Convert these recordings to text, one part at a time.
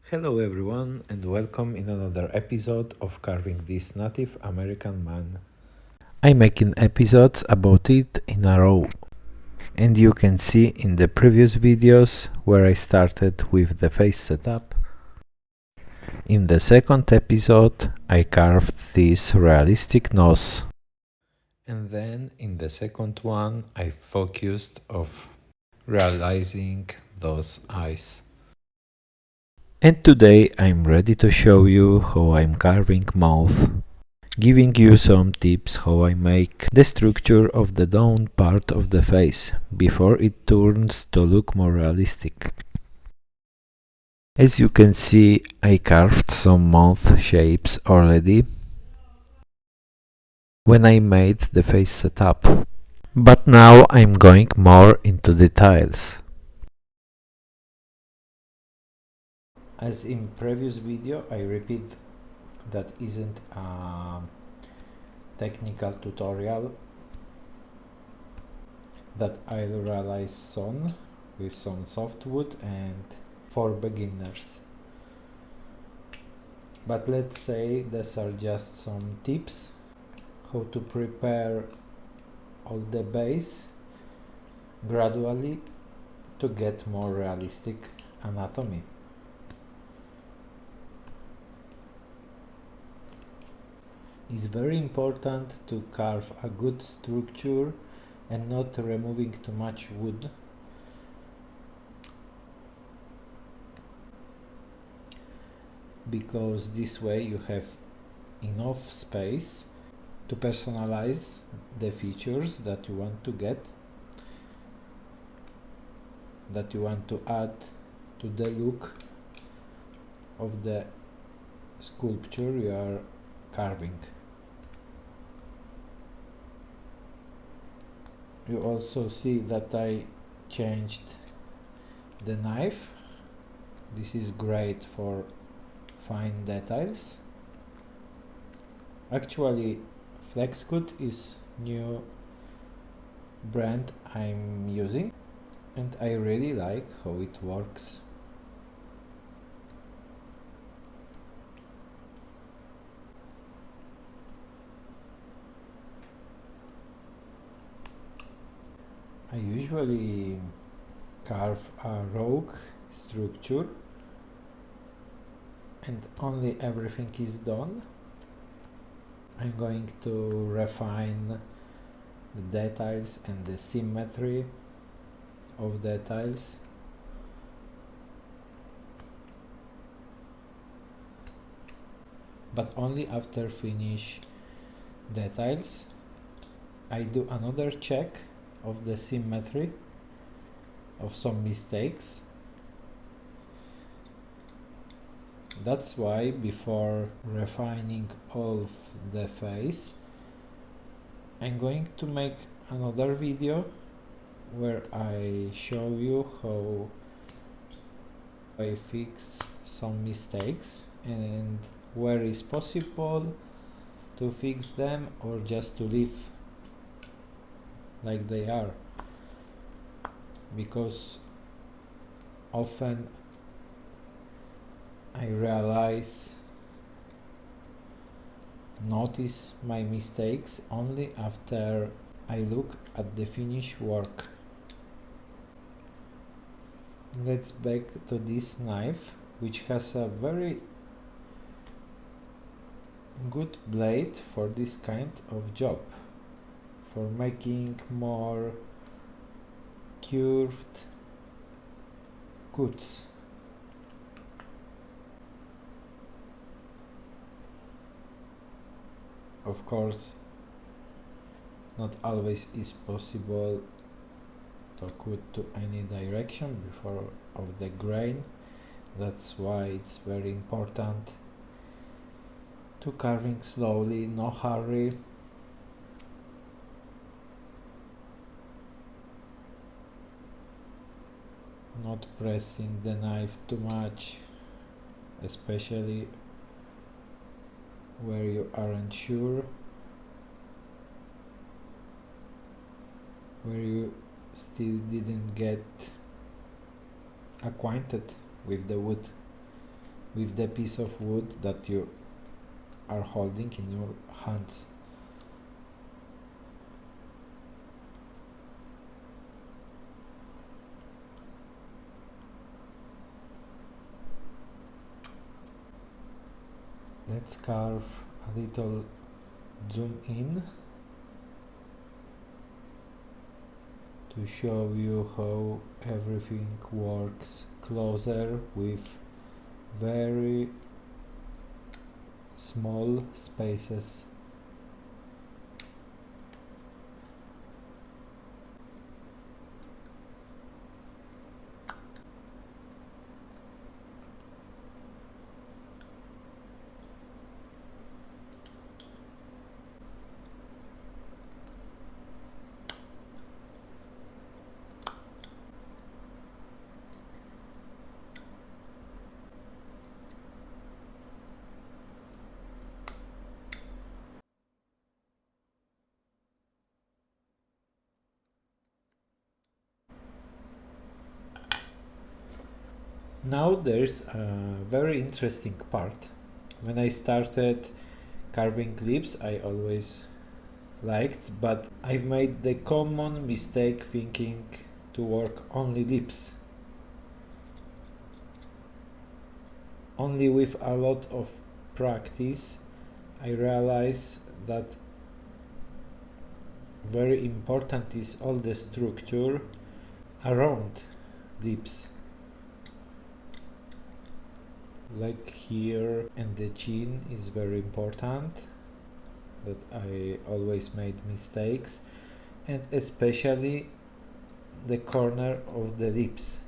Hello everyone and welcome in another episode of Carving This Native American Man. I'm making episodes about it in a row, and you can see in the previous videos where I started with the face setup. In the second episode I carved this realistic nose, and then in the second one I focused of realizing those eyes. And today I'm ready to show you how I'm carving mouth, giving you some tips how I make the structure of the down part of the face before it turns to look more realistic. As you can see, I carved some mouth shapes already when I made the face setup, but now I'm going more into details. As in previous video, I repeat that isn't a technical tutorial that I'll realize soon with some softwood and for beginners. But let's say these are just some tips how to prepare all the base gradually to get more realistic anatomy. It's very important to carve a good structure and not removing too much wood, because this way you have enough space to personalize the features that you want to get, that you want to add to the look of the sculpture you are carving. You also see that I changed the knife. This is great for fine details. Actually, Flexcut is new brand I'm using and I really like how it works. I usually carve a rogue structure and only everything is done I'm going to refine the details and the symmetry of details. But only after finish details I do another check of the symmetry of some mistakes. That's why before refining all of the face I'm going to make another video where I show you how I fix some mistakes and where is possible to fix them or just to leave like they are, because often I notice my mistakes only after I look at the finished work. Let's back to this knife, which has a very good blade for this kind of job, for making more curved cuts. Of course, not always is possible to cut to any direction before of the grain. That's why it's very important to carving slowly, no hurry. Not pressing the knife too much, especially where you aren't sure, where you still didn't get acquainted with the wood. with the piece of wood that you are holding in your hands. Let's carve a little zoom in to show you how everything works closer with very small spaces. Now there's a very interesting part. When I started carving lips, I always liked, but I've made the common mistake thinking to work only lips. Only with a lot of practice I realize that very important is all the structure around lips, like here, and the chin is very important, that I always made mistakes, and especially the corner of the lips.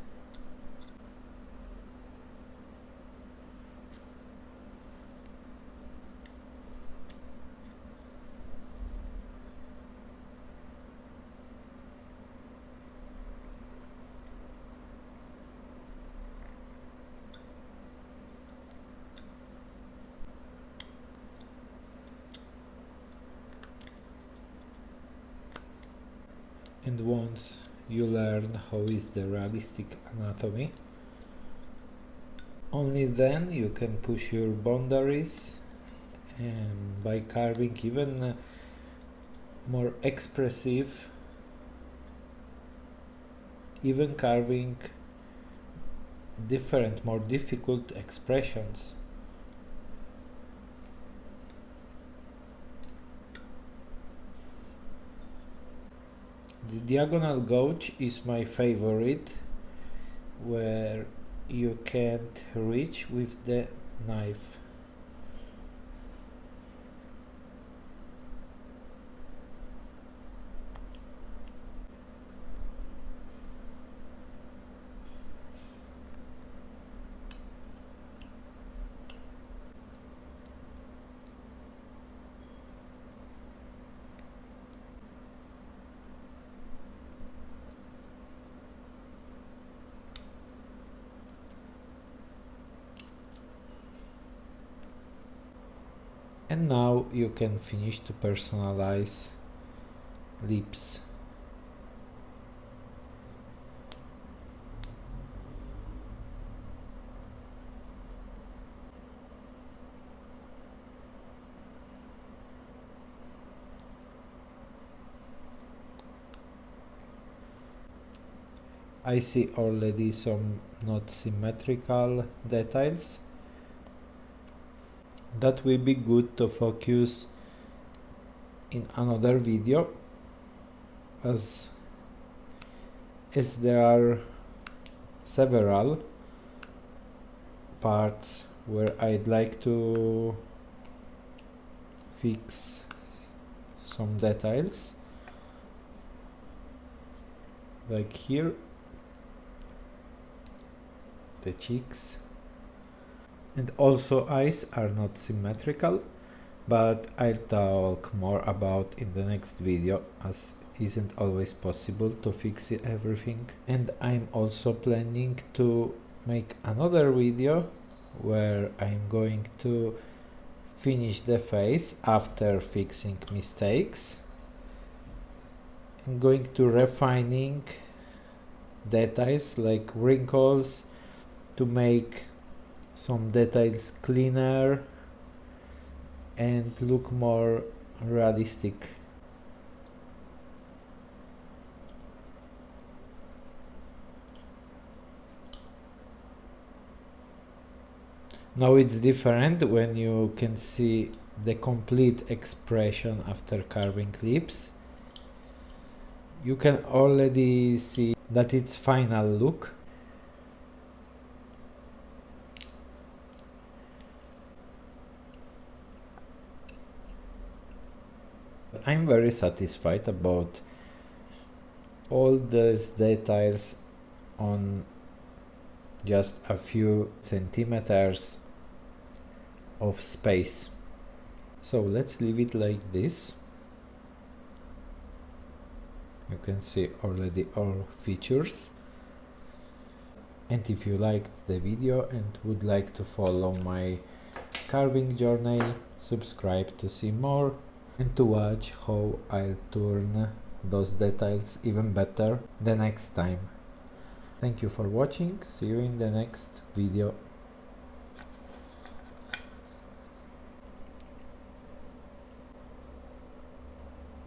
And once you learn how is the realistic anatomy, only then you can push your boundaries, and by carving even more expressive, even carving different, more difficult expressions. The diagonal gouge is my favorite, where you can't reach with the knife. And now you can finish to personalize lips. I see already some not symmetrical details that will be good to focus in another video, as there are several parts where I'd like to fix some details, like here, the cheeks, and also eyes are not symmetrical, but I'll talk more about in the next video, as isn't always possible to fix everything. And I'm also planning to make another video where I'm going to finish the face after fixing mistakes. I'm going to refining details like wrinkles to make some details cleaner and look more realistic. Now it's different when you can see the complete expression after carving clips. You can already see that it's final look. I'm very satisfied about all these details on just a few centimeters of space. So let's leave it like this. You can see already all features. And if you liked the video and would like to follow my carving journey, subscribe to see more and to watch how I'll turn those details even better the next time. Thank you for watching. See you in the next video.